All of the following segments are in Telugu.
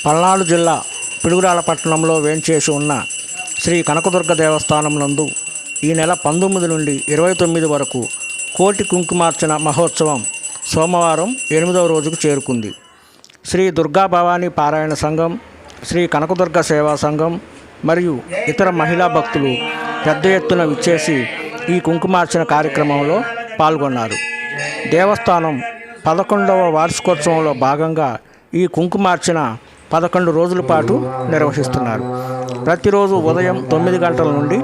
పల్నాడు జిల్లా పిడుగురాళ్ల పట్టణంలో వేంచేసి ఉన్న శ్రీ కనకదుర్గ దేవస్థానం నందు ఈ నెల 19 నుండి 29 వరకు కోటి కుంకుమార్చన మహోత్సవం సోమవారం 8వ రోజుకు చేరుకుంది. శ్రీ దుర్గా భవానీ పారాయణ సంఘం, శ్రీ కనకదుర్గ సేవా సంఘం మరియు ఇతర మహిళా భక్తులు పెద్ద ఎత్తున విచ్చేసి ఈ కుంకుమార్చన కార్యక్రమంలో పాల్గొన్నారు. దేవస్థానం 11వ వార్షికోత్సవంలో భాగంగా ఈ కుంకుమార్చన 11 రోజుల పాటు నిర్వహిస్తున్నారు. ప్రతిరోజు ఉదయం 9 గంటల నుండి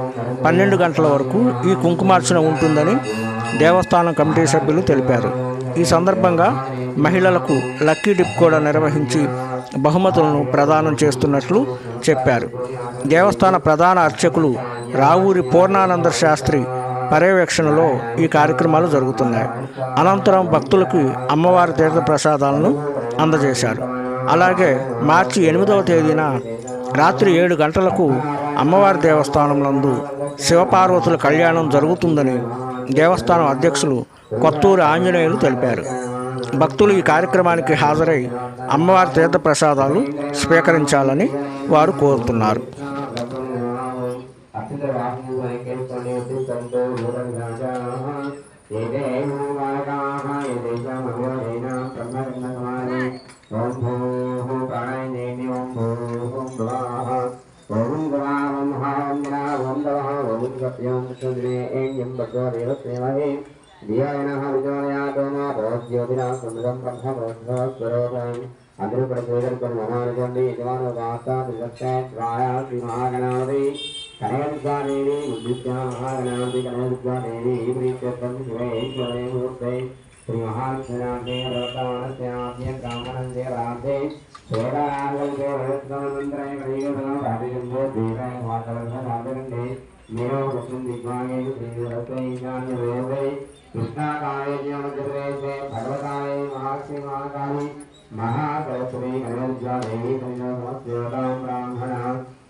12 గంటల వరకు ఈ కుంకుమార్చన ఉంటుందని దేవస్థానం కమిటీ సభ్యులు తెలిపారు. ఈ సందర్భంగా మహిళలకు లక్కీ డిప్ కూడా నిర్వహించి బహుమతులను ప్రదానం చేస్తున్నట్లు చెప్పారు. దేవస్థాన ప్రధాన అర్చకులు రావూరి పూర్ణానంద శాస్త్రి పర్యవేక్షణలో ఈ కార్యక్రమాలు జరుగుతున్నాయి. అనంతరం భక్తులకు అమ్మవారి తీర్థ ప్రసాదాలను అందజేశారు. అలాగే మార్చి 8వ తేదీన రాత్రి 7 గంటలకు అమ్మవారి దేవస్థానం నందు శివపార్వతుల కళ్యాణం జరుగుతుందని దేవస్థానం అధ్యక్షులు కొత్తూరి ఆంజనేయులు తెలిపారు. భక్తులు ఈ కార్యక్రమానికి హాజరై అమ్మవారి తీర్థ ప్రసాదాలు స్వీకరించాలని వారు కోరుతున్నారు. అందరూ కూడా పూజలు కొన్ని మహానుకోండి యజమాను మహాగణావతి కనకదుర్గాదేవి మహాగణావతి కనకదుర్గాదేవి ప్రీత్యర్థం శివే మూర్తే శ్రీ మహాలక్ష్మీనాథే వ్రతానస్యాద్య బ్రాహ్మణందే రాధే శేరారాంగందే వరత్నమంత్రై కలియుగం రాజగంధే దేవై వాతవర్ధనాదరందే మీరో కృష్ణ దిగ్వాగే శ్రీరసై జ్ఞాన వేదై కృష్ణాకాయ జ్ఞానజరేశే భగవతాయ మహాశ్రీ మహాకాళి महासरस्वती कनकदुर्गादेवी समस्योतां ब्राह्मण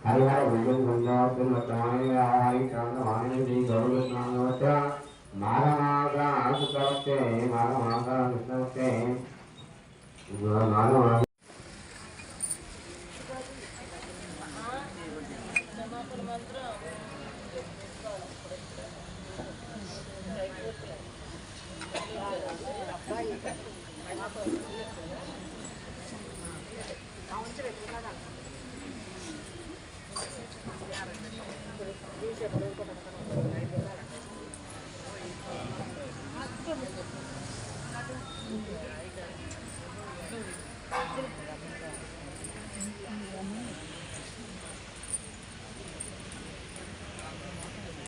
हरिहर गुंजन गुंजोत्तमत्तमानि शान्तमानि श्री गौरकृष्णानवच माघमासा शुक्लपक्षे माघमासा कृष्णपक्षे माघमासा